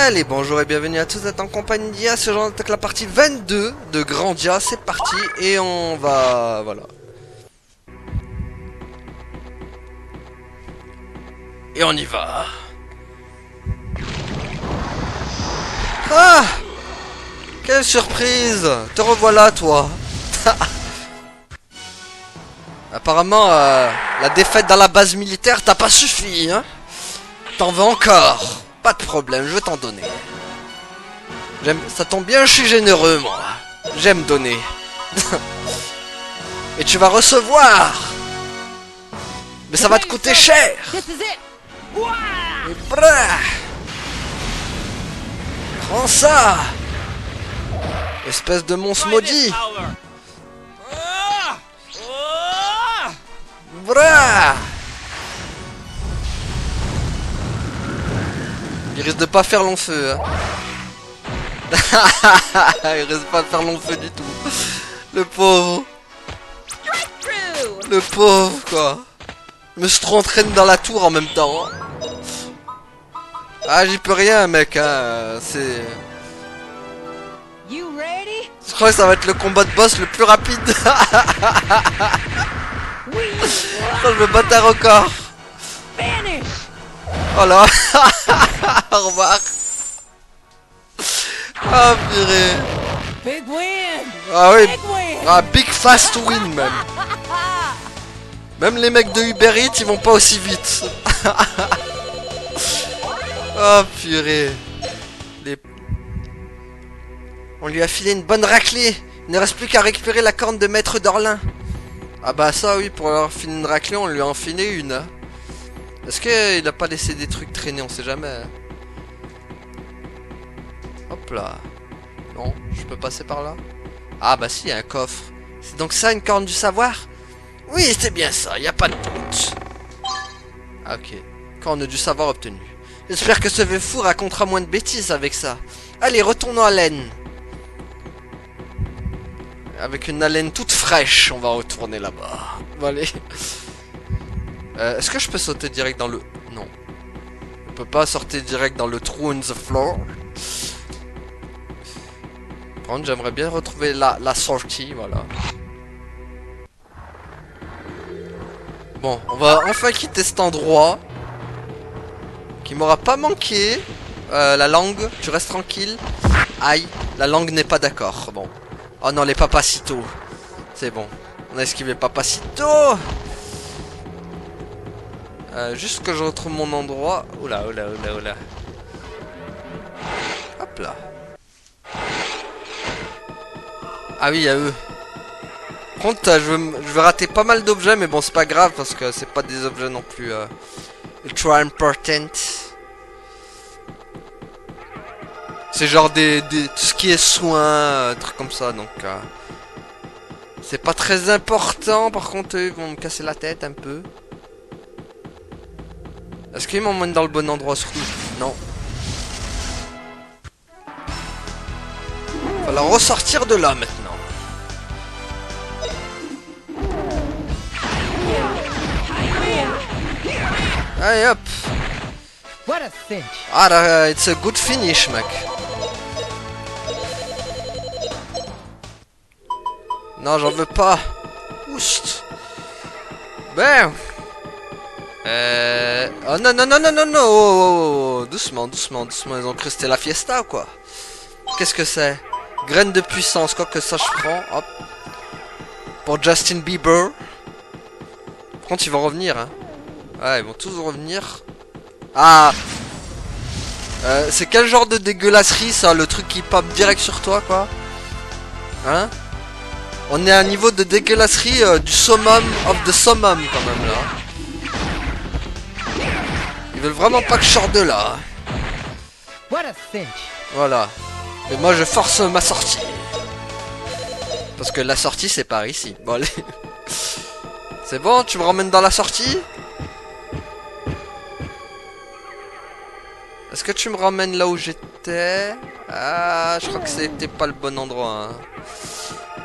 Allez, bonjour et bienvenue à tous, vous êtes en compagnie d'IA, ce genre avec la partie 22 de Grandia, c'est parti, et on va... voilà. Et on y va. Ah! Quelle surprise! Te revoilà, toi. Apparemment, la défaite dans la base militaire t'a pas suffi, hein? T'en veux encore? Pas de problème, je vais t'en donner. Ça tombe bien, je suis généreux, moi. J'aime donner. Et tu vas recevoir. Mais ça va te coûter cher. Et brah. Prends ça. Espèce de monstre maudit. Brah. Il risque de pas faire long feu, hein. Il risque pas de faire long feu du tout. Le pauvre. Le pauvre, quoi. Je me suis trop entraîné dans la tour en même temps. Ah, j'y peux rien, mec, hein. C'est... Je crois que ça va être le combat de boss le plus rapide. Je me battre un record. Voilà. Au revoir. Ah, purée. Ah oui. Ah, big fast win même. Même les mecs de Uber Eats, ils vont pas aussi vite. Oh purée. On lui a filé une bonne raclée. Il ne reste plus qu'à récupérer la corne de Maître d'Orlin. Ah bah ça oui, pour leur filer une raclée, on lui a enfilé une. Hein. Est-ce qu'il a pas laissé des trucs traîner? On sait jamais. Hop là. Non, je peux passer par là. Ah bah si, il y a un coffre. C'est donc ça une corne du savoir? Oui, c'est bien ça, il n'y a pas de doute. Ah, ok. Corne du savoir obtenue. J'espère que ce vieux fou racontera moins de bêtises avec ça. Allez, retournons à l'aine. Avec une haleine toute fraîche, on va retourner là-bas. Bon, allez. Est-ce que je peux sauter direct dans le... Non. On peut pas sortir direct dans le trou in the floor. Par contre, j'aimerais bien retrouver la sortie, voilà. Bon, on va enfin quitter cet endroit. Qui m'aura pas manqué. La langue, tu restes tranquille. Aïe, la langue n'est pas d'accord. Bon. Oh non, les papacitos. C'est bon. On a esquivé papacito. Juste que je retrouve mon endroit. Oula, oula, oula, oula. Hop là. Ah oui, il y a eux. Par contre, je vais rater pas mal d'objets, mais bon, c'est pas grave parce que c'est pas des objets non plus ultra important. C'est genre tout ce qui est soins, trucs comme ça, donc c'est pas très important. Par contre, eux, ils vont me casser la tête un peu. Est-ce qu'ils m'emmènent dans le bon endroit surtout? Non. Il va falloir ressortir de là maintenant. Allez hop. Ah, it's a good finish, mec. Non, j'en veux pas. Oust. Ben. Oh non, non, non, non, non, non. Oh, oh, oh. Doucement, doucement, doucement. Ils ont cru que c'était la fiesta, quoi. Qu'est-ce que c'est? Graine de puissance, quoi que ça je prends. Hop. Pour Justin Bieber. Par contre, ils vont revenir, hein. Ouais, ils vont tous revenir. Ah. C'est quel genre de dégueulasserie, ça? Le truc qui pop direct sur toi, quoi. Hein? On est à un niveau de dégueulasserie du summum of the summum, quand même, là. Ils veulent vraiment pas que je sorte de là. Voilà. Et moi, je force ma sortie. Parce que la sortie, c'est par ici. Bon, allez. C'est bon, tu me ramènes dans la sortie? Est-ce que tu me ramènes là où j'étais? Ah, je crois que c'était pas le bon endroit. Hein.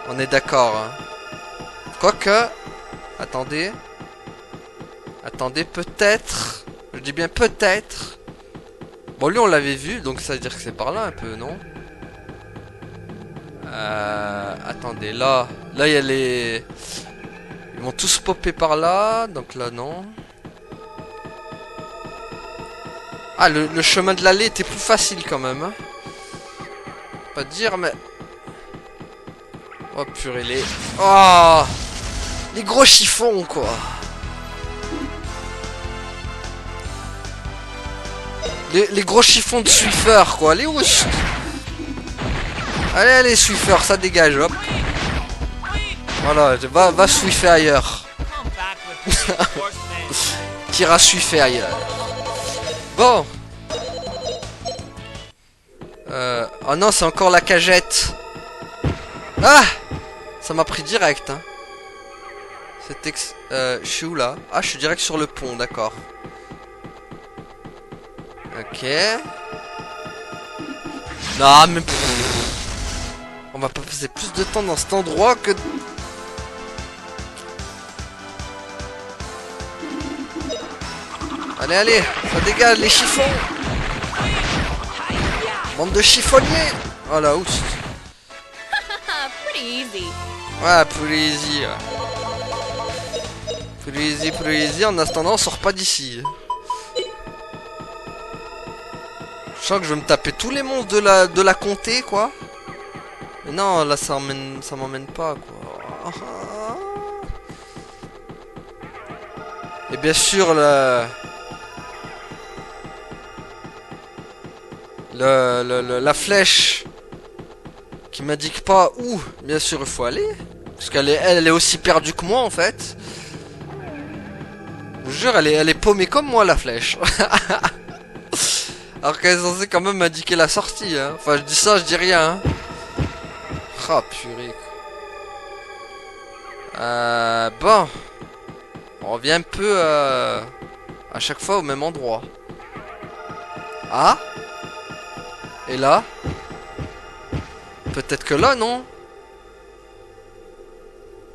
On est d'accord. Hein. Quoique... Attendez. Attendez, peut-être... Je dis bien peut-être... Bon, lui, on l'avait vu, donc ça veut dire que c'est par là un peu, non? Attendez, là, il y a les... Ils vont tous popper par là, donc là, non. Ah, le chemin de l'allée était plus facile quand même, hein. Pas dire, mais... Oh, purée, les... Oh, les gros chiffons, quoi. Les gros chiffons de Swiffer, quoi. Allez, wesh. Allez, allez, Swiffer, ça dégage, hop. Voilà, va Swiffer ailleurs. Tira Swiffer ailleurs. Bon. Oh non, c'est encore la cagette. Ah, ça m'a pris direct, hein. Je suis où, là? Ah, je suis direct sur le pont, d'accord. Ok. Non, mais... On va pas passer plus de temps dans cet endroit que... Allez, allez, ça dégage les chiffons. Bande de chiffonniers. Oh la oust. Ouais, pretty easy. Pretty easy. En attendant, on sort pas d'ici. Je sens que je vais me taper tous les monstres de la comté, quoi. Mais non, là, ça m'emmène pas, quoi. Et bien sûr, la flèche qui m'indique pas où, bien sûr, il faut aller. Parce qu'elle est aussi perdue que moi, en fait. Je vous jure, elle est paumée comme moi, la flèche. Alors qu'elle est censée quand même m'indiquer la sortie, hein. Enfin, je dis ça, je dis rien, hein. Ah, purée. Bon. On revient un peu à chaque fois au même endroit. Ah. Et là? Peut-être que là, non?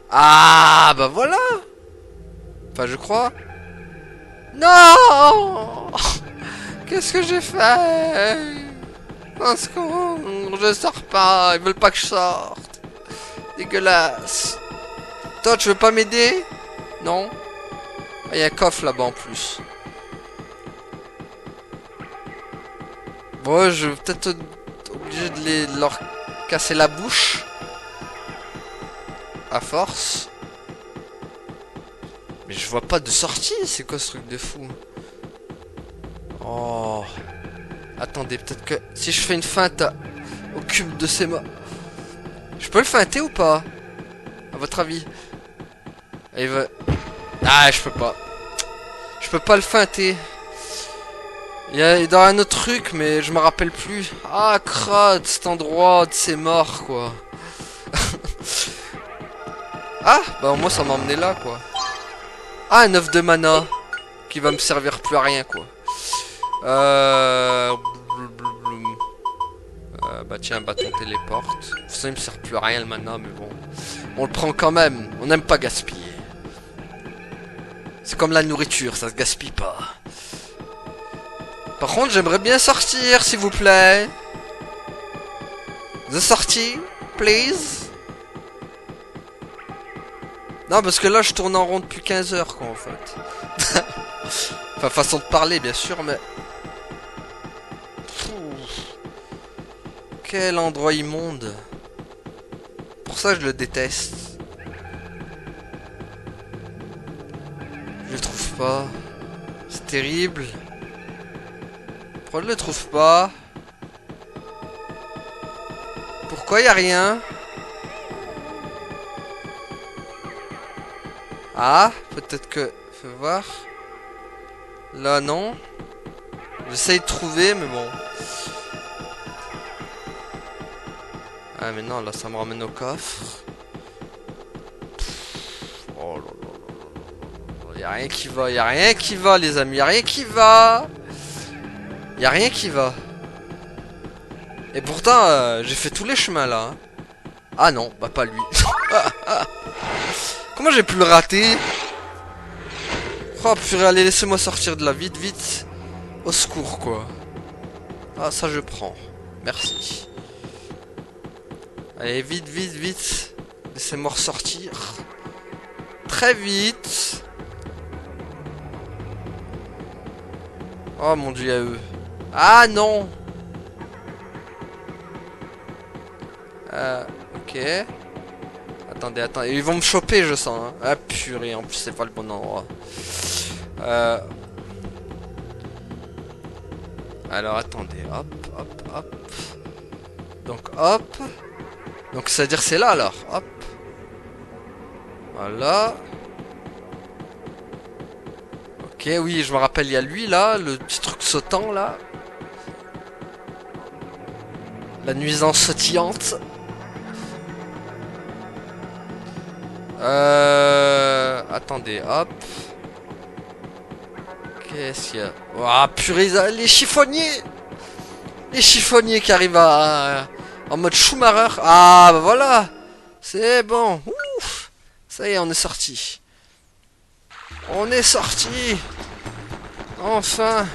Ah, bah voilà. Enfin, je crois. Non. Qu'est-ce que j'ai fait? Je sors pas. Ils veulent pas que je sorte. Dégueulasse. Toi, tu veux pas m'aider? Non? Ah, il y a un coffre là-bas en plus. Bon, je vais peut-être obligé de leur casser la bouche. À force. Mais je vois pas de sortie. C'est quoi ce truc de fou? Oh. Attendez, peut-être que si je fais une feinte au cube de ces mots. Je peux le feinter ou pas? À votre avis? Il va... Ah, je peux pas. Je peux pas le feinter. Il y a dans un autre truc, mais je me rappelle plus. Ah, crade, cet endroit, c'est mort, quoi. Ah, bah moi ça m'a emmené là, quoi. Ah, un œuf de mana. Qui va me servir plus à rien, quoi. Bah tiens, un bâton téléporte. Ça il me sert plus à rien le mana, mais bon. On le prend quand même. On n'aime pas gaspiller. C'est comme la nourriture, ça se gaspille pas. Par contre, j'aimerais bien sortir, s'il vous plaît. The sortie, please. Non, parce que là, je tourne en rond depuis 15 heures, quoi, en fait. Enfin, façon de parler, bien sûr, mais... Quel endroit immonde. Pour ça, je le déteste. Je le trouve pas. C'est terrible. Pourquoi je le trouve pas? Pourquoi y a rien? Ah, peut-être que... Fais voir. Là, non. J'essaye de trouver, mais bon. Ah, mais non, là, ça me ramène au coffre. Oh là là là là. Y'a rien qui va, y'a rien qui va, les amis. Y'a rien qui va. Y'a rien qui va. Et pourtant, j'ai fait tous les chemins, là. Hein. Ah non, bah pas lui. Comment j'ai pu le rater? Oh purée, allez, laissez-moi sortir de là, vite, vite. Au secours, quoi. Ah, ça je prends. Merci. Allez, vite, vite, vite. Laissez-moi ressortir. Très vite. Oh mon dieu, à eux. Ah non. Ok. Attendez, attendez. Ils vont me choper, je sens. Hein. Ah purée, en plus c'est pas le bon endroit. Alors attendez, hop, hop, hop. Donc hop. Donc c'est-à-dire c'est là alors. Hop. Voilà. Ok, oui, je me rappelle, il y a lui là, le petit truc sautant là. La nuisance sautillante. Attendez, hop. Qu'est-ce qu'il y a? Oh purée, les chiffonniers! Les chiffonniers qui arrivent en mode Schumacher. Ah bah voilà! C'est bon. Ouf! Ça y est, on est sorti. On est sorti! Enfin!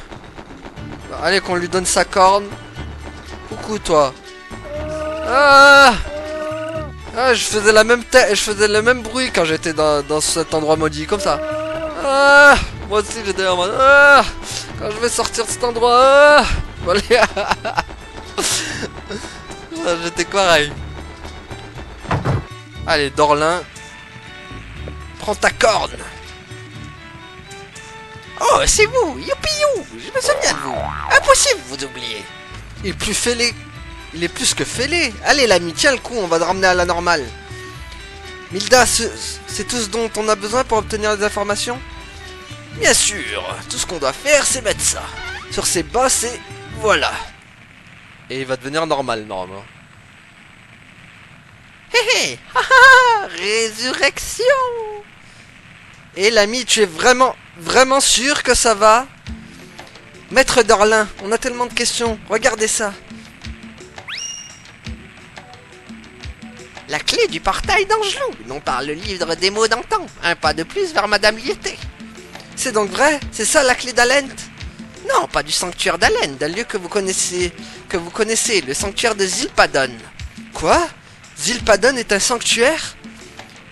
Bah, allez, qu'on lui donne sa corne. Coucou toi. Ah! Ah, je faisais la même tête, je faisais le même bruit quand j'étais dans cet endroit maudit, comme ça. Ah! Moi aussi j'étais en mode ah! Quand je vais sortir de cet endroit. Ah! Bon, allez. J'étais pareil. Allez, Dorlin. Prends ta corne. Oh, c'est vous, youpi-you. Je me souviens de vous. Impossible de vous oublier. Il est plus fêlé. Il est plus que fêlé. Allez l'ami, tiens le coup, on va te ramener à la normale. Milda, c'est tout ce dont on a besoin pour obtenir des informations? Bien sûr, tout ce qu'on doit faire, c'est mettre ça sur ses bosses et voilà. Et il va devenir normal, normalement. Hé hé, haha, résurrection. Et l'ami, tu es vraiment sûr que ça va? Maître Dorlin, on a tellement de questions, regardez ça. La clé du portail d'Angelou, non par le livre des mots d'antan. Un pas de plus vers Madame Liété. C'est donc vrai? C'est ça la clé d'Alent? Non, pas du sanctuaire d'Alent, d'un lieu que vous connaissez, le sanctuaire de Zilpadon. Quoi? Zilpadon est un sanctuaire?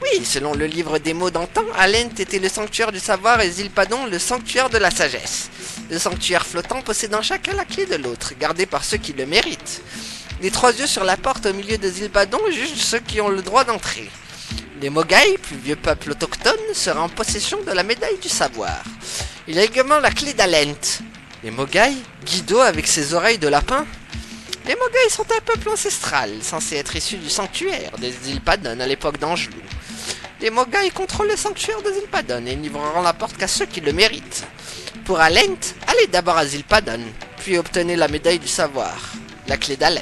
Oui, selon le livre des mots d'antan, Alent était le sanctuaire du savoir et Zilpadon le sanctuaire de la sagesse. Le sanctuaire flottant possédant chacun la clé de l'autre, gardé par ceux qui le méritent. Les trois yeux sur la porte au milieu de Zilpadon jugent ceux qui ont le droit d'entrer. Les Mogai, plus vieux peuple autochtone, seraient en possession de la médaille du savoir. Il y a également la clé d'Alent. Les Mogai, Guido avec ses oreilles de lapin. Les Mogai sont un peuple ancestral, censé être issu du sanctuaire des Zilpadon à l'époque d'Angelou. Les Mogai contrôlent le sanctuaire de Zilpadon et n'ivreront la porte qu'à ceux qui le méritent. Pour Alent, allez d'abord à Zilpadon, puis obtenez la médaille du savoir. La clé d'Alent.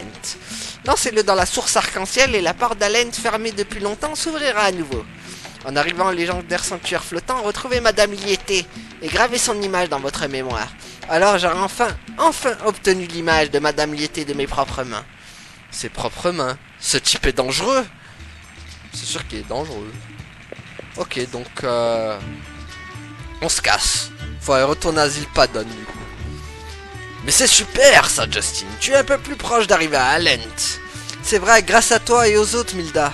Lancez-le dans la source arc-en-ciel et la porte d'Alent fermée depuis longtemps s'ouvrira à nouveau. En arrivant au légendaire sanctuaire flottant, retrouvez Madame Liété et gravez son image dans votre mémoire. Alors j'aurai enfin obtenu l'image de Madame Liété de mes propres mains. Ses propres mains? Ce type est dangereux. C'est sûr qu'il est dangereux. Ok, donc on se casse. Faut aller retourner à Zilpadon du coup. Mais c'est super ça, Justin. Tu es un peu plus proche d'arriver à Alent. C'est vrai, grâce à toi et aux autres, Milda.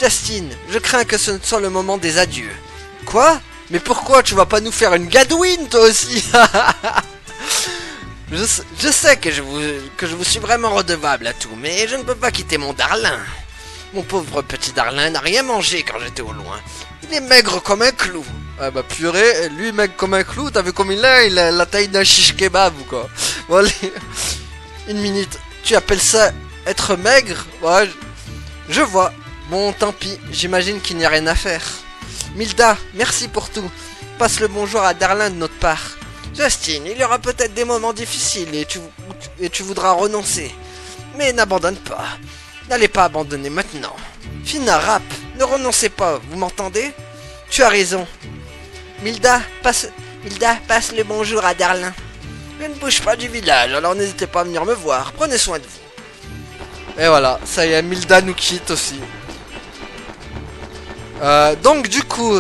Justin, je crains que ce ne soit le moment des adieux. Quoi? Mais pourquoi tu vas pas nous faire une gadouine, toi aussi? Je sais que je vous suis vraiment redevable à tout, mais je ne peux pas quitter mon Darlin. Mon pauvre petit Darlin n'a rien mangé quand j'étais au loin. Il est maigre comme un clou. Ah bah purée, lui maigre comme un clou, t'as vu comme il est? Il a la taille d'un shish kebab ou quoi? Bon allez, une minute. Tu appelles ça être maigre? Ouais, je vois. Bon, tant pis, j'imagine qu'il n'y a rien à faire. Milda, merci pour tout. Passe le bonjour à Darlin de notre part. Justin, il y aura peut-être des moments difficiles et tu voudras renoncer. Mais n'abandonne pas. N'allez pas abandonner maintenant. Fina, rap, ne renoncez pas, vous m'entendez? Tu as raison. Milda, passe le bonjour à Darlin. Je ne bouge pas du village, alors n'hésitez pas à venir me voir. Prenez soin de vous. Et voilà, ça y est, Milda nous quitte aussi. Donc du coup,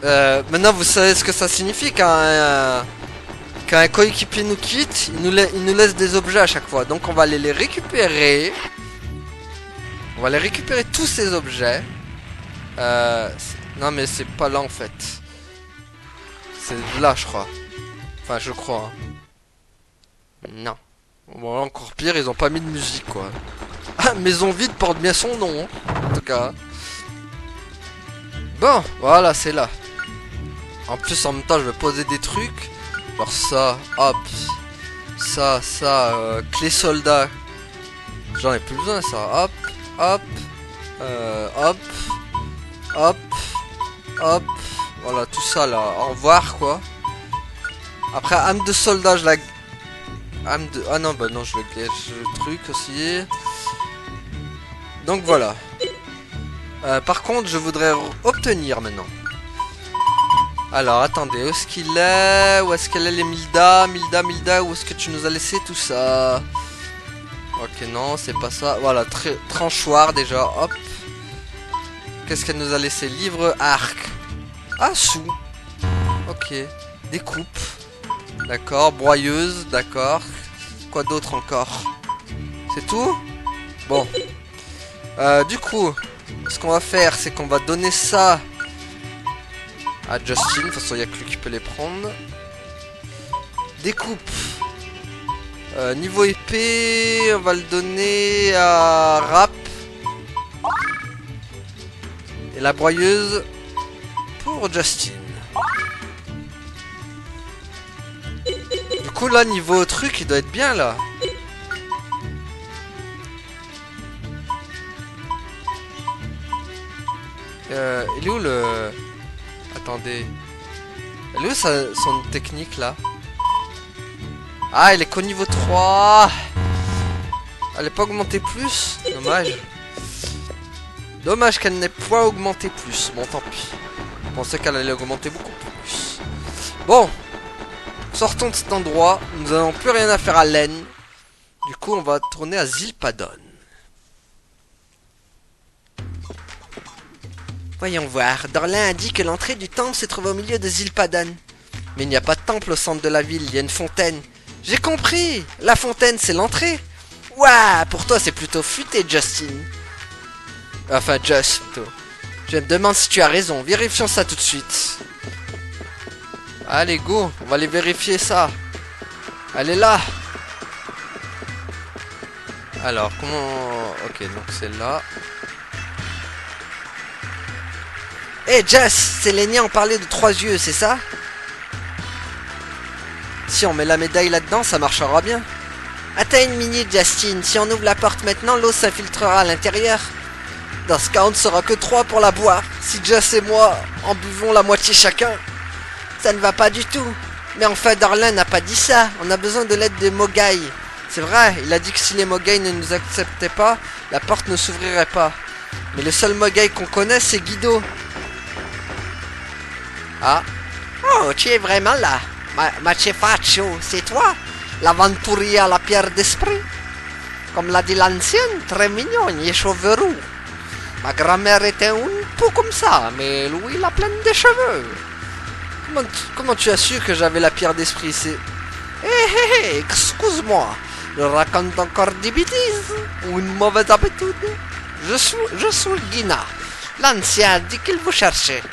maintenant vous savez ce que ça signifie qu'un quand un coéquipier nous quitte, il nous laisse des objets à chaque fois. Donc on va aller les récupérer. On va aller récupérer tous ces objets. Non mais c'est pas là en fait. C'est là je crois. Enfin je crois. Hein. Non. Bon encore pire, ils ont pas mis de musique quoi. Ah, maison vide porte bien son nom. En tout cas. Bon, voilà c'est là. En plus en même temps je vais poser des trucs. Alors ça, hop. Ça, clé soldat. J'en ai plus besoin ça. Hop, hop. Hop. Hop. Hop. Voilà tout ça là. Au revoir quoi. Après âme de soldat je la... Âme de... Ah non bah non je le gâche le truc aussi. Donc voilà. Par contre je voudrais obtenir maintenant. Alors attendez, où est-ce qu'il est? Où est-ce qu'elle est les Milda? Milda, où est-ce que tu nous as laissé tout ça? Ok non c'est pas ça. Voilà, tranchoir déjà, hop. Qu'est-ce qu'elle nous a laissé? Livre, arc. Ah, sous. Ok. Découpe. D'accord, broyeuse, d'accord. Quoi d'autre encore? C'est tout? Bon. Du coup, ce qu'on va faire, c'est qu'on va donner ça à Justin. De toute façon, il n'y a que lui qui peut les prendre. Découpe. Niveau épée, on va le donner à Rap. Et la broyeuse pour Justin. Du coup, là, niveau truc, il doit être bien, là. Il est où le... Attendez. Elle est où son technique là? Ah, elle est qu'au niveau 3. Elle n'est pas augmentée plus. Dommage. Dommage qu'elle n'ait pas augmenté plus. Bon, tant pis. Je pensais qu'elle allait augmenter beaucoup plus. Bon. Sortons de cet endroit. Nous n'avons plus rien à faire à Laine. Du coup, on va tourner à Zilpadon. Voyons voir. Dorlin a dit que l'entrée du temple se trouve au milieu de Zilpadon. Mais il n'y a pas de temple au centre de la ville, il y a une fontaine. J'ai compris. La fontaine, c'est l'entrée. Ouah, pour toi, c'est plutôt futé, Justin. Enfin, Just, plutôt. Je me demande si tu as raison. Vérifions ça tout de suite. Allez, go. On va aller vérifier ça. Elle est là. Alors, comment... Ok, donc c'est là. Hé, Jess, ces Léniens ont parlé de 3 yeux, c'est ça? Si on met la médaille là-dedans, ça marchera bien. Attends une minute, Justin. Si on ouvre la porte maintenant, l'eau s'infiltrera à l'intérieur. Dans ce cas, on ne sera que 3 pour la boire. Si Jess et moi en buvons la moitié chacun, ça ne va pas du tout. Mais enfin, Darlin n'a pas dit ça. On a besoin de l'aide des Mogai. C'est vrai, il a dit que si les Mogai ne nous acceptaient pas, la porte ne s'ouvrirait pas. Mais le seul Mogai qu'on connaît, c'est Guido. Ah. Oh, tu es vraiment là. Macefaccio, c'est toi? L'aventurier à la pierre d'esprit? Comme l'a dit l'ancienne, très mignon, il est cheveux roux. Ma grand-mère était un peu comme ça, mais lui, il a plein de cheveux. Comment tu as su que j'avais la pierre d'esprit? C'est... Hé, excuse-moi. Je raconte encore des bêtises ou une mauvaise habitude? Je suis Gina. L'ancien dit qu'il vous cherchait.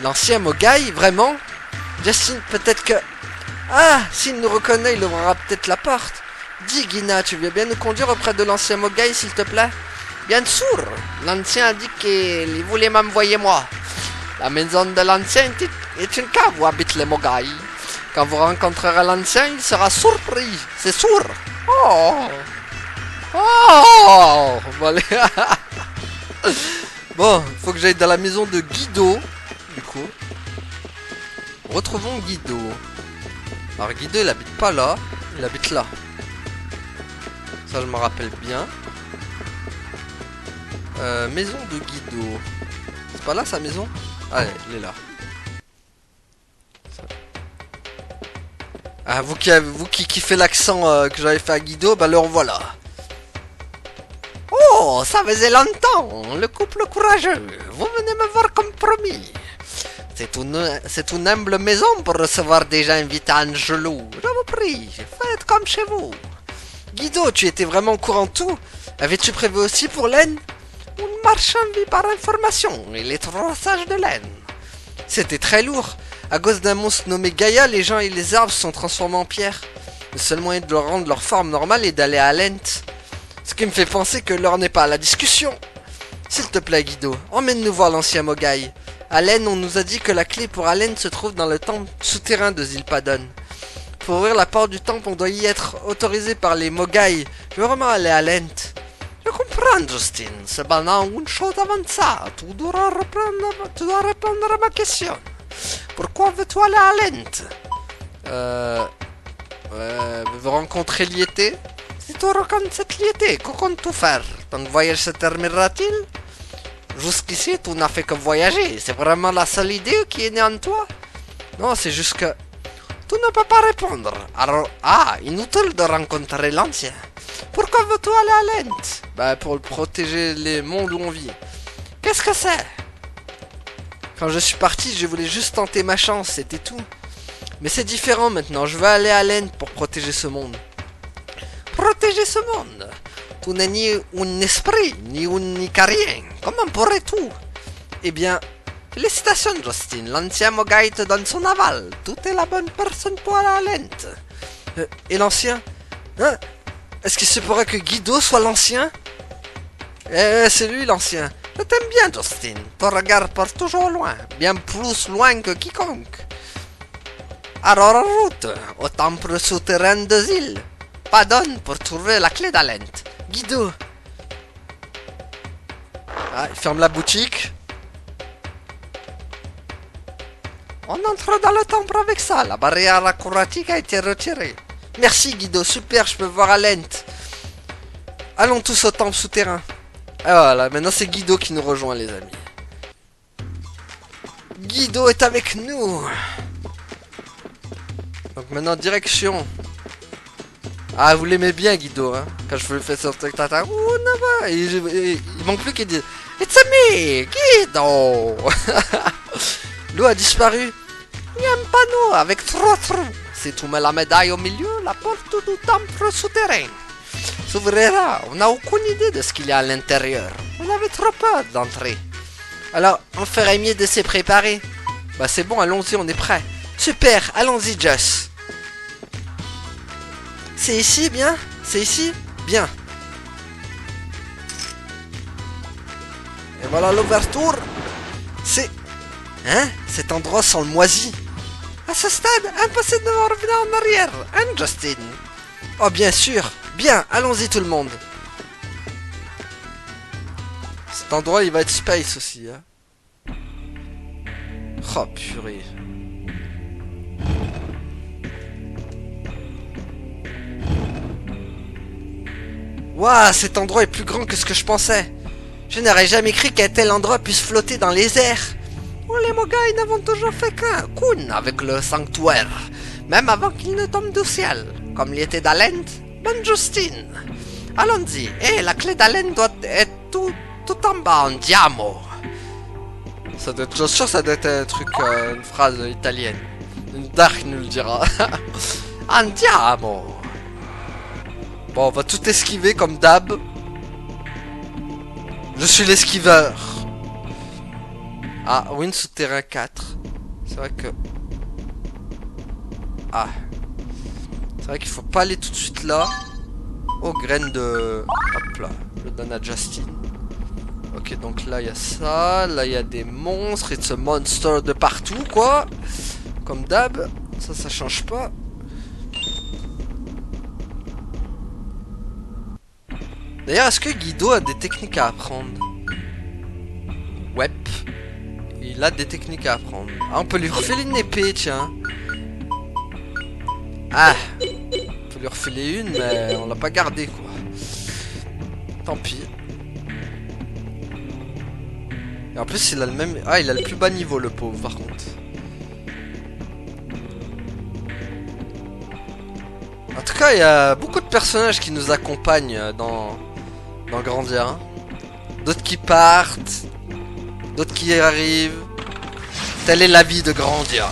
L'ancien Mogai, vraiment? Justin, peut-être que... Ah, s'il nous reconnaît, il ouvrira peut-être la porte. Dis, Gina, tu veux bien nous conduire auprès de l'ancien Mogai, s'il te plaît? Bien sûr. L'ancien a dit qu'il voulait m'envoyer moi. La maison de l'ancien est une cave où habitent les Mogai. Quand vous rencontrerez l'ancien, il sera surpris. C'est sûr. Oh. Oh. Bon, faut que j'aille dans la maison de Guido. Du coup, retrouvons Guido. Alors Guido, il habite pas là, il habite là. Ça, je me rappelle bien. Maison de Guido. C'est pas là sa maison? Allez, il est là. Ah, vous qui kiffez l'accent que j'avais fait à Guido, bah le revoilà. Oh, ça faisait longtemps, le couple courageux. Vous venez me voir comme promis. C'est une humble maison pour recevoir des gens invités à Angelou. Je vous prie, faites comme chez vous. Guido, tu étais vraiment au courant de tout? Avais-tu prévu aussi pour laine? Un marchand vit par information, et les traçages de laine. C'était très lourd. À cause d'un monstre nommé Gaïa, les gens et les arbres se sont transformés en pierre. Le seul moyen de leur rendre leur forme normale est d'aller à Lent. Ce qui me fait penser que l'heure n'est pas à la discussion. S'il te plaît, Guido, emmène-nous voir l'ancien Mogai. À Len, on nous a dit que la clé pour Allen se trouve dans le temple souterrain de Zilpadon. Pour ouvrir la porte du temple, on doit y être autorisé par les Mogai. Je veux vraiment aller à Lent. Je comprends, Justin. Cependant, une chose avant ça. Tu dois répondre à ma question. Pourquoi veux-tu aller à Lent? Veux rencontrer Liété? Si tu rencontres cette Liété, que comptes-tu faire? Ton voyage se terminera-t-il? Jusqu'ici, tu n'as fait que voyager. C'est vraiment la seule idée qui est née en toi? Non, c'est juste que... Tu ne peux pas répondre. Alors, inutile de rencontrer l'ancien. Pourquoi veux-tu aller à Lent? Bah, pour protéger les mondes où on vit. Qu'est-ce que c'est? Quand je suis parti, je voulais juste tenter ma chance, c'était tout. Mais c'est différent maintenant, je veux aller à Lent pour protéger ce monde. Protéger ce monde? Tu n'es ni un esprit, ni un icarien. Comment pourrais-tu? Eh bien, félicitations Justin, l'ancien Mogai te donne son aval. Tu es la bonne personne pour aller à Lent. Et l'ancien? Hein? Est-ce qu'il se pourrait que Guido soit l'ancien? C'est lui l'ancien. Je t'aime bien Justin, ton regard part toujours loin, bien plus loin que quiconque. Alors en route, au temple souterrain de Zil. Pardonne pour trouver la clé d'Alent. Guido. Ah, il ferme la boutique. On entre dans le temple avec ça. La barrière aquatique a été retirée. Merci Guido, super, je peux voir Alent. Allons tous au temple souterrain. Et voilà, maintenant c'est Guido qui nous rejoint les amis. Guido est avec nous. Donc maintenant direction. Ah, vous l'aimez bien Guido, hein? Quand je fais sur TikTok, ouh, non, il manque plus qu'il dise It's me, Guido. L'eau a disparu. Il y a un panneau avec 3 trous. Si tu mets la médaille au milieu, la porte du temple souterrain s'ouvrira. On n'a aucune idée de ce qu'il y a à l'intérieur. On avait trop peur d'entrer. Alors, on ferait mieux de se préparer. Bah c'est bon, allons-y, on est prêt. Super, allons-y, Joss. C'est ici, bien? C'est ici? Bien. Et voilà l'ouverture. C'est... Hein? Cet endroit sent le moisi. À ce stade, impossible de revenir en arrière. Hein, Justin? Oh, bien sûr. Bien, allons-y tout le monde. Cet endroit, il va être space aussi. Hein. Oh, purée. Waouh, cet endroit est plus grand que ce que je pensais. Je n'aurais jamais cru qu'un tel endroit puisse flotter dans les airs. Oh, les Mogai n'avons toujours fait qu'un Kun avec le sanctuaire, même avant qu'il ne tombe du ciel, comme l'était d'Alent. Bonne Justine. Allons-y. Et la clé d'Alent doit être tout en bas, en diamo. Ça doit être, je suis sûr que ça doit être un truc, une phrase italienne. Une Dark nous le dira. Andiamo. Bon, on va tout esquiver comme d'hab. Je suis l'esquiveur. Ah, Wind souterrain 4. C'est vrai que... Ah. C'est vrai qu'il faut pas aller tout de suite là. Oh, graine de... Hop là. Je le donne à Justin. Ok, donc là, il y a ça. Là, il y a des monstres. Et ce monster de partout, quoi. Comme d'hab. Ça change pas. D'ailleurs, est-ce que Guido a des techniques à apprendre? Ouais. Il a des techniques à apprendre. Ah, on peut lui refiler une épée, tiens. Ah. On peut lui refiler une, mais on l'a pas gardée, quoi. Tant pis. Et en plus, il a le même... Ah, il a le plus bas niveau, le pauvre, par contre. En tout cas, il y a beaucoup de personnages qui nous accompagnent dans Grandia. Hein. D'autres qui partent. D'autres qui arrivent. Telle est la vie de grandir.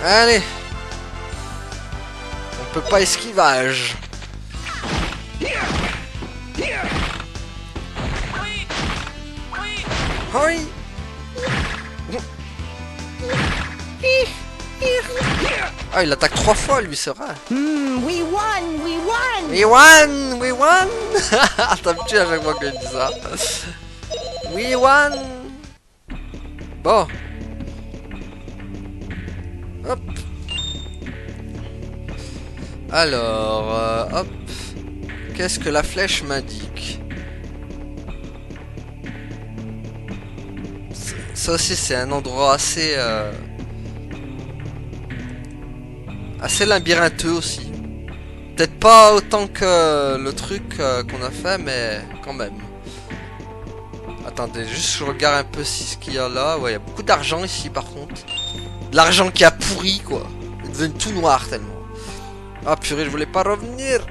Allez. On peut pas esquivage. Oui. Ah, il attaque 3 fois lui, c'est vrai. We won! We won! We won! We won! Ça me tue à chaque fois que je dis ça. We won! Bon. Hop. Alors, hop. Qu'est-ce que la flèche m'indique? Ça aussi, c'est un endroit assez... assez labyrintheux aussi. Peut-être pas autant que le truc qu'on a fait, mais quand même. Attendez, juste je regarde un peu ce qu'il y a là. Ouais, il y a beaucoup d'argent ici par contre. De l'argent qui a pourri quoi. Il est devenu tout noir tellement. Ah purée, je voulais pas revenir.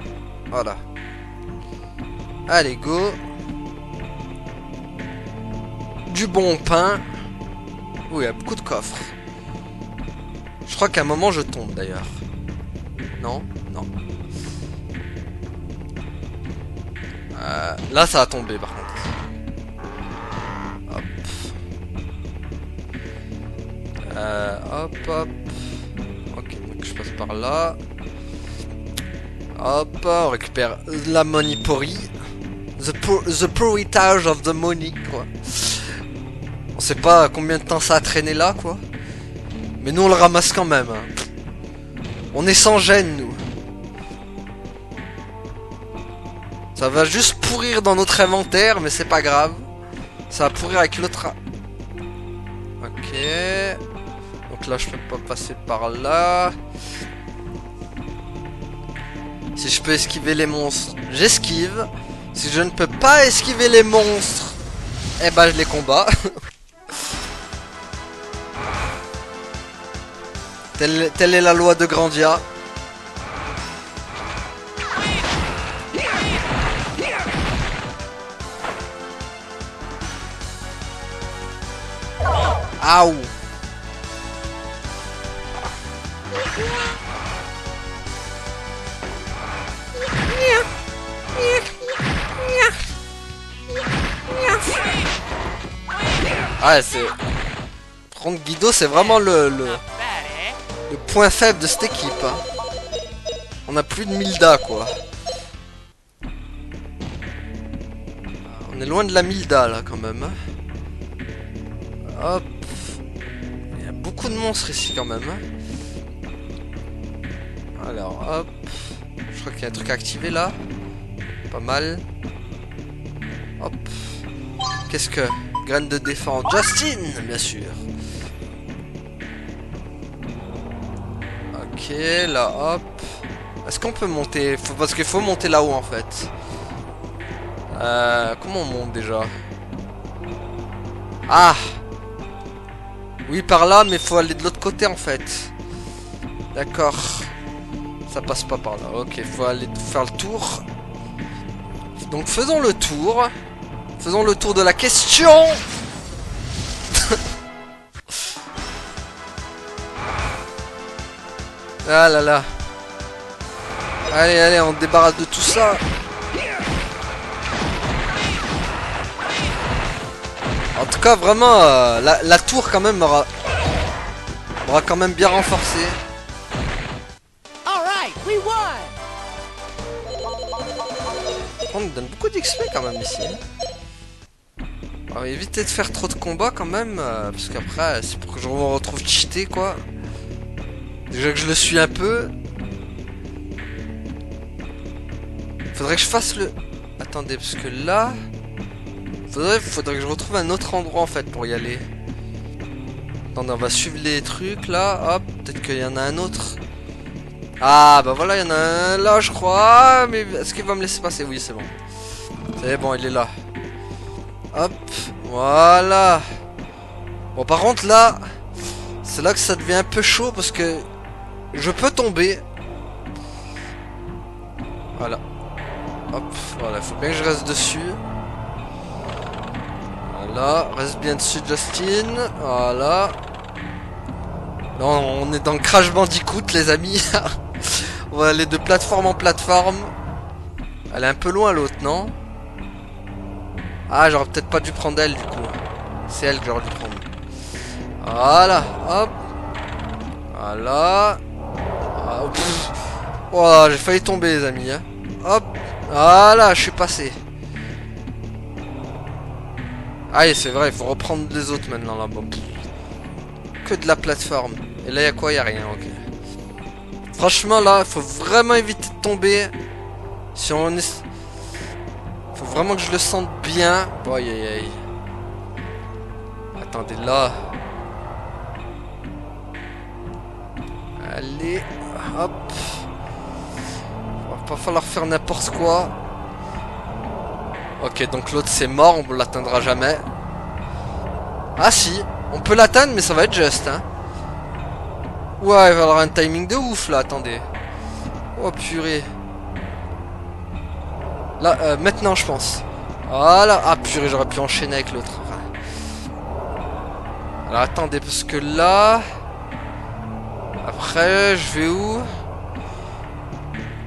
Voilà. Allez, go. Du bon pain. Oui, il y a beaucoup de coffres. Je crois qu'à un moment je tombe d'ailleurs. Non, non. Là ça a tombé par contre. Hop. Hop hop. Ok, donc je passe par là. Hop, on récupère la money pourrie. The pourritage of the money quoi. On sait pas combien de temps ça a traîné là quoi. Mais nous on le ramasse quand même. On est sans gêne nous. Ça va juste pourrir dans notre inventaire, mais c'est pas grave. Ça va pourrir avec l'autre. Ok. Donc là, je peux pas passer par là. Si je peux esquiver les monstres, j'esquive. Si je ne peux pas esquiver les monstres, eh ben je les combats. Telle est la loi de Grandia. Aouh. Ah c'est... Par contre Guido c'est vraiment le point faible de cette équipe hein. On a plus de Milda quoi. On est loin de la Milda là quand même hein. Hop. Il y a beaucoup de monstres ici quand même hein. Alors hop. Je crois qu'il y a un truc à activer là. Pas mal. Hop. Qu'est-ce que... Graine de défense. Justin, bien sûr. Ok, là, hop. Est-ce qu'on peut monter? Parce qu'il faut monter là-haut, en fait. Comment on monte, déjà? Ah! Oui, par là, mais il faut aller de l'autre côté, en fait. D'accord. Ça passe pas par là. Ok, il faut aller faire le tour. Donc, faisons le tour. Faisons le tour de la question. Ah là là. Allez, allez, on débarrasse de tout ça. En tout cas, vraiment, la tour quand même m'aura quand même bien renforcé. On nous donne beaucoup d'XP quand même ici. Alors, évitez de faire trop de combats quand même, parce qu'après, c'est pour que je me retrouve cheaté quoi. Déjà que je le suis un peu. Faudrait que je fasse le... Attendez, parce que là... Faudrait que je retrouve un autre endroit en fait pour y aller. Attendez, on va suivre les trucs là. Hop, peut-être qu'il y en a un autre. Ah bah voilà, il y en a un là je crois. Mais est-ce qu'il va me laisser passer? Oui, c'est bon. C'est bon, il est là. Hop, voilà. Bon, par contre là, c'est là que ça devient un peu chaud parce que je peux tomber. Voilà. Hop, voilà, faut bien que je reste dessus. Voilà, reste bien dessus Justin. Voilà. Là, on est dans le Crash Bandicoot les amis. On va aller de plateforme en plateforme. Elle est un peu loin l'autre, non? Ah, j'aurais peut-être pas dû prendre elle du coup. C'est elle que j'aurais dû prendre. Voilà, hop. Voilà. Ah, voilà, j'ai failli tomber les amis. Hein. Hop. Voilà, je suis passé. Ah, c'est vrai, il faut reprendre les autres maintenant là-bas. Que de la plateforme. Et là, il y a quoi? Il n'y a rien, ok. Franchement, là, il faut vraiment éviter de tomber. Si on est... Faut vraiment que je le sente bien. Oh, aïe, aïe, aïe. Attendez, là. Allez, hop. Va pas falloir faire n'importe quoi. Ok, donc l'autre c'est mort, on l'atteindra jamais. Ah si, on peut l'atteindre mais ça va être juste hein. Ouais, il va y avoir un timing de ouf là, attendez. Oh purée. Là, maintenant je pense. Voilà, ah purée, j'aurais pu enchaîner avec l'autre. Alors attendez, parce que là... Après, je vais où?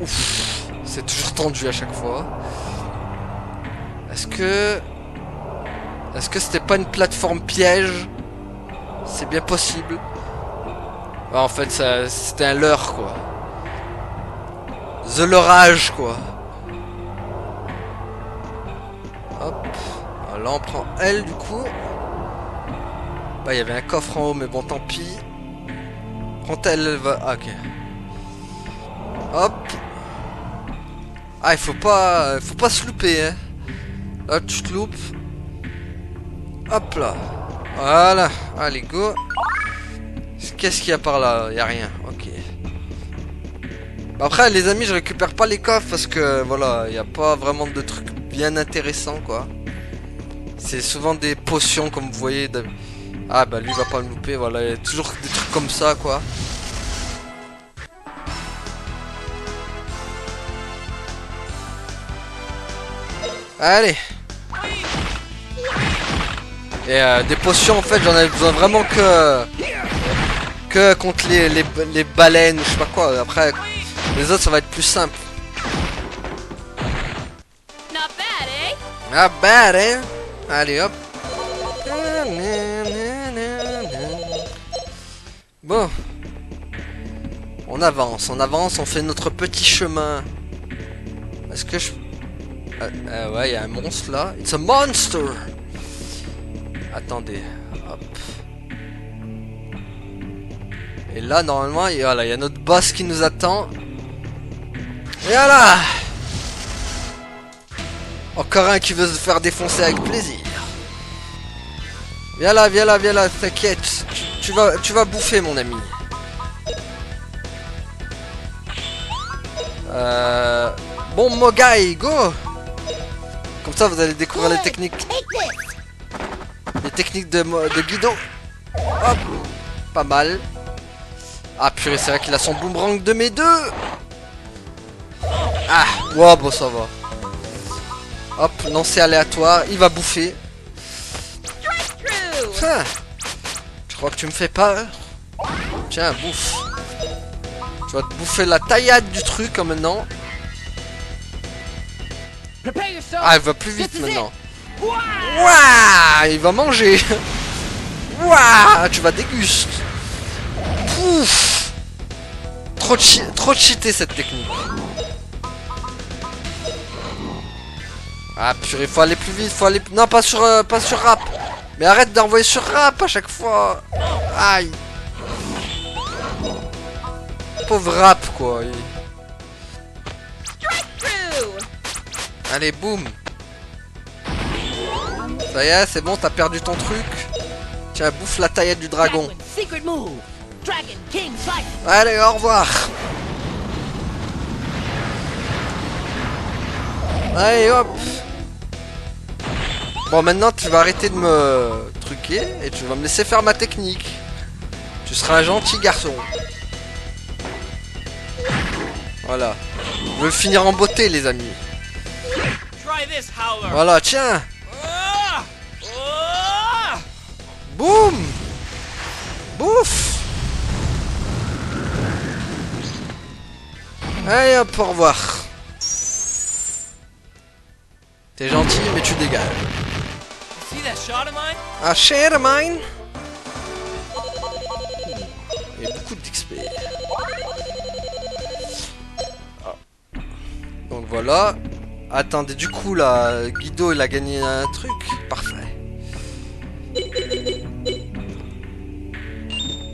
Ouf, c'est toujours tendu à chaque fois. Est-ce que c'était pas une plateforme piège? C'est bien possible. Ouais, en fait, c'était un leurre, quoi. The leurrage, quoi. Hop. Alors là, on prend elle, du coup. Bah, il y avait un coffre en haut, mais bon, tant pis. Prends-elle, elle va... Ah, ok. Hop. Ah, il faut pas se louper, hein. Là, tu te loupes. Hop là. Voilà. Allez, go. Qu'est-ce qu'il y a par là? Il y a rien. Ok. Après, les amis, je récupère pas les coffres parce que, voilà, il n'y a pas vraiment de trucs bien intéressants, quoi. C'est souvent des potions, comme vous voyez. Ah, bah, lui, il va pas me louper. Voilà, il y a toujours des trucs comme ça, quoi. Allez. Et des potions en fait j'en avais besoin vraiment que contre les baleines ou je sais pas quoi. Après les autres ça va être plus simple. Not bad, hein? Allez hop. Bon. On avance, on fait notre petit chemin. Est-ce que je... ouais, il y a un monstre là. It's a monster! Attendez. Hop. Et là, normalement, voilà, il y a notre boss qui nous attend. Et voilà! Encore un qui veut se faire défoncer avec plaisir. Viens là, t'inquiète. Tu vas bouffer, mon ami. Bon, Mogai, go! Comme ça, vous allez découvrir les techniques. Les techniques de Guido. Hop. Pas mal. Ah, purée, c'est vrai qu'il a son boomerang de mes deux. Ah, wow, bon, ça va. Hop, lancer aléatoire. Il va bouffer. Tiens. Je crois que tu me fais peur. Tiens, bouffe. Tu vas te bouffer la taillade du truc, comme maintenant. Ah, il va plus vite maintenant. Ouah, il va manger. Ouah, tu vas déguster. Pouf. Trop cheaté cette technique. Ah purée, faut aller plus vite, faut aller... Non, pas sur rap. Mais arrête d'envoyer sur rap à chaque fois. Aïe. Pauvre rap, quoi. Allez, boum. Ça y est, c'est bon, t'as perdu ton truc. Tiens, bouffe la taillette du dragon. Allez, au revoir. Allez, hop. Bon, maintenant, tu vas arrêter de me truquer et tu vas me laisser faire ma technique. Tu seras un gentil garçon. Voilà. Je veux finir en beauté, les amis. Voilà, tiens. Boum. Bouf. Allez hop, au revoir. T'es gentil, mais tu dégages. See that shot of mine? Ah, cher mine. Il y a beaucoup d'XP. Ah. Donc voilà. Attendez, du coup là, Guido il a gagné un truc. Parfait.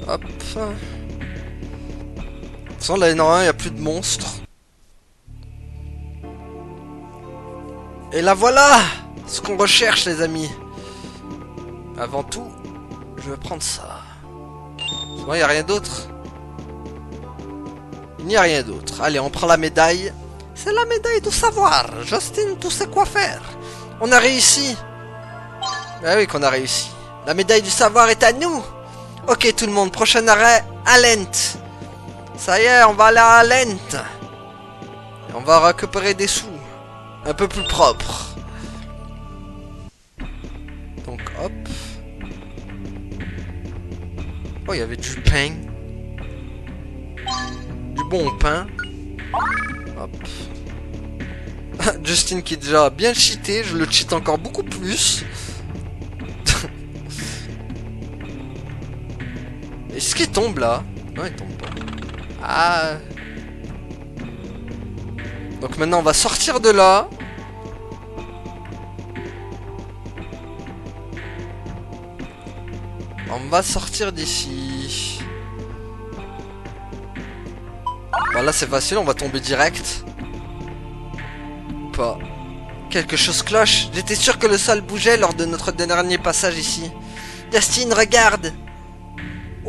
Hop. De toute façon, là, normalement, il n'y a plus de monstres. Et là, voilà ce qu'on recherche, les amis. Avant tout, je vais prendre ça. Il n'y a rien d'autre. Il n'y a rien d'autre. Allez, on prend la médaille. C'est la médaille du savoir. Justin, tu sais quoi faire. On a réussi. Ah oui, qu'on a réussi. La médaille du savoir est à nous. Ok, tout le monde. Prochain arrêt, à Lent. Ça y est, on va aller à Lent. Et on va récupérer des sous. Un peu plus propres. Donc, hop. Oh, il y avait du pain. Du bon pain. Hop. Justin qui est déjà bien cheaté. Je le cheat encore beaucoup plus. Est-ce qu'il tombe là? Non, il tombe pas. Ah. Donc maintenant, on va sortir de là. On va sortir d'ici. Bah là, c'est facile, on va tomber direct. Ou pas. Quelque chose cloche. J'étais sûr que le sol bougeait lors de notre dernier passage ici. Justin, regarde.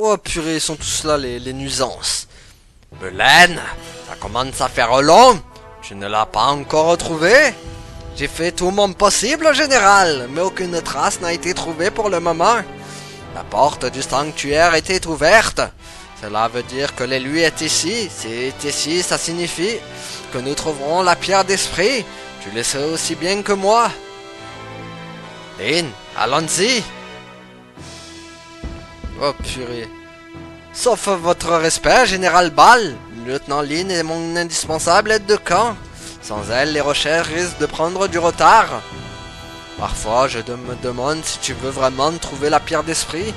Oh purée, ils sont tous là, les nuisances. Belen, ça commence à faire long. Tu ne l'as pas encore retrouvé? J'ai fait tout mon possible en général, mais aucune trace n'a été trouvée pour le moment. La porte du sanctuaire était ouverte. Cela veut dire que l'élu est ici. C'est ici, ça signifie que nous trouverons la pierre d'esprit. Tu le sais aussi bien que moi. Lynn, allons-y. Oh purée. Sauf votre respect, Général Ball. Lieutenant Lynn est mon indispensable aide de camp. Sans elle, les recherches risquent de prendre du retard. Parfois, je me demande si tu veux vraiment trouver la pierre d'esprit.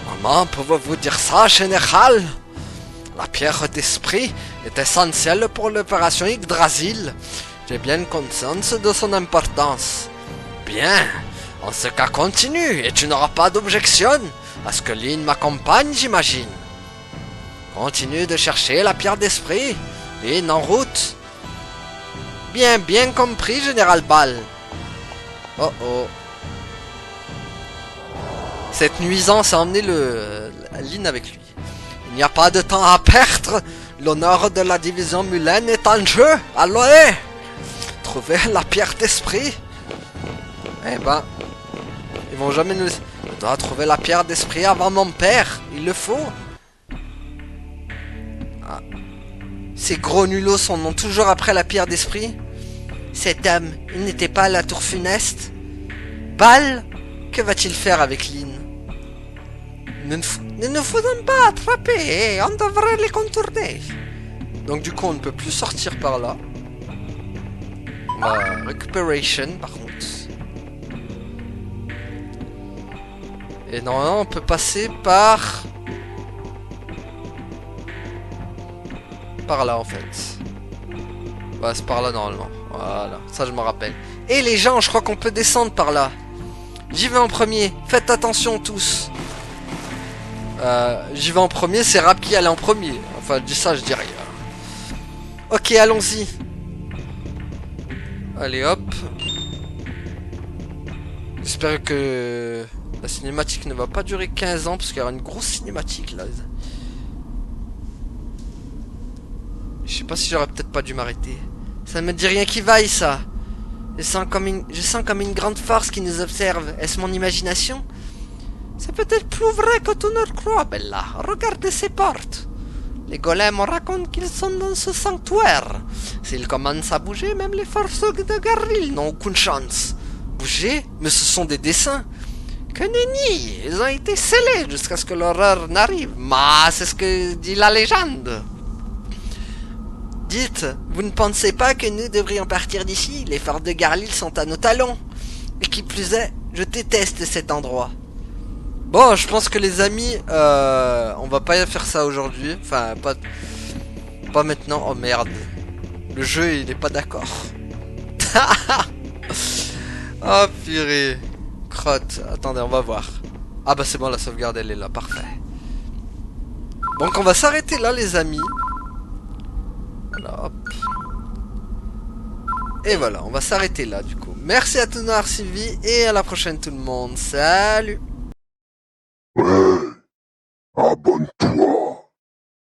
Comment pouvez-vous dire ça, Général? La pierre d'esprit est essentielle pour l'opération Yggdrasil. J'ai bien conscience de son importance. Bien, en ce cas continue, et tu n'auras pas d'objection à ce que Lynn m'accompagne, j'imagine. Continue de chercher la pierre d'esprit. Lynn, en route. Bien compris, Général Ball. Oh oh. Cette nuisance a emmené Lynn avec lui. Il n'y a pas de temps à perdre. L'honneur de la division Mulen est en jeu. Allez, trouver la pierre d'esprit. Eh ben, ils vont jamais nous... Je dois trouver la pierre d'esprit avant mon père. Il le faut. Ah. Ces gros nulos sont toujours après la pierre d'esprit. Cet homme, il n'était pas à la tour funeste. Ball, que va-t-il faire avec Lynn? Ne nous faisons pas attraper, on devrait les contourner. Donc du coup, on ne peut plus sortir par là. Recuperation, par contre. Et normalement, on peut passer par là, en fait. Ouais, c'est par là, normalement. Voilà, ça je me rappelle. Et les gens, je crois qu'on peut descendre par là. J'y vais en premier. Faites attention tous. J'y vais en premier, c'est Rap qui allait en premier. Enfin, je dis ça, je dis rien. Ok, allons-y. Allez, hop. J'espère que la cinématique ne va pas durer 15 ans, parce qu'il y aura une grosse cinématique, là. Je sais pas si j'aurais peut-être pas dû m'arrêter. Ça ne me dit rien qui vaille, ça. Je sens comme une grande force qui nous observe. Est-ce mon imagination? C'est peut-être plus vrai que tu ne le crois, Bella. Regardez ces portes. Les golems racontent qu'ils sont dans ce sanctuaire. S'ils commencent à bouger, même les forces de Garil n'ont aucune chance. Bouger? Mais ce sont des dessins. Que nenni, ils ont été scellés jusqu'à ce que l'horreur n'arrive. Mais c'est ce que dit la légende. Dites, vous ne pensez pas que nous devrions partir d'ici? Les forts de Garlil sont à nos talons. Et qui plus est, je déteste cet endroit. Bon, je pense que les amis, on va pas faire ça aujourd'hui. Enfin, pas maintenant. Oh merde. Le jeu, il est pas d'accord. Oh purée. Crotte. Attendez, on va voir. Ah bah c'est bon, la sauvegarde, elle est là. Parfait. Donc on va s'arrêter là, les amis. Voilà, hop. Et voilà, on va s'arrêter là, du coup. Merci à tous d'avoir suivi. Et à la prochaine, tout le monde. Salut!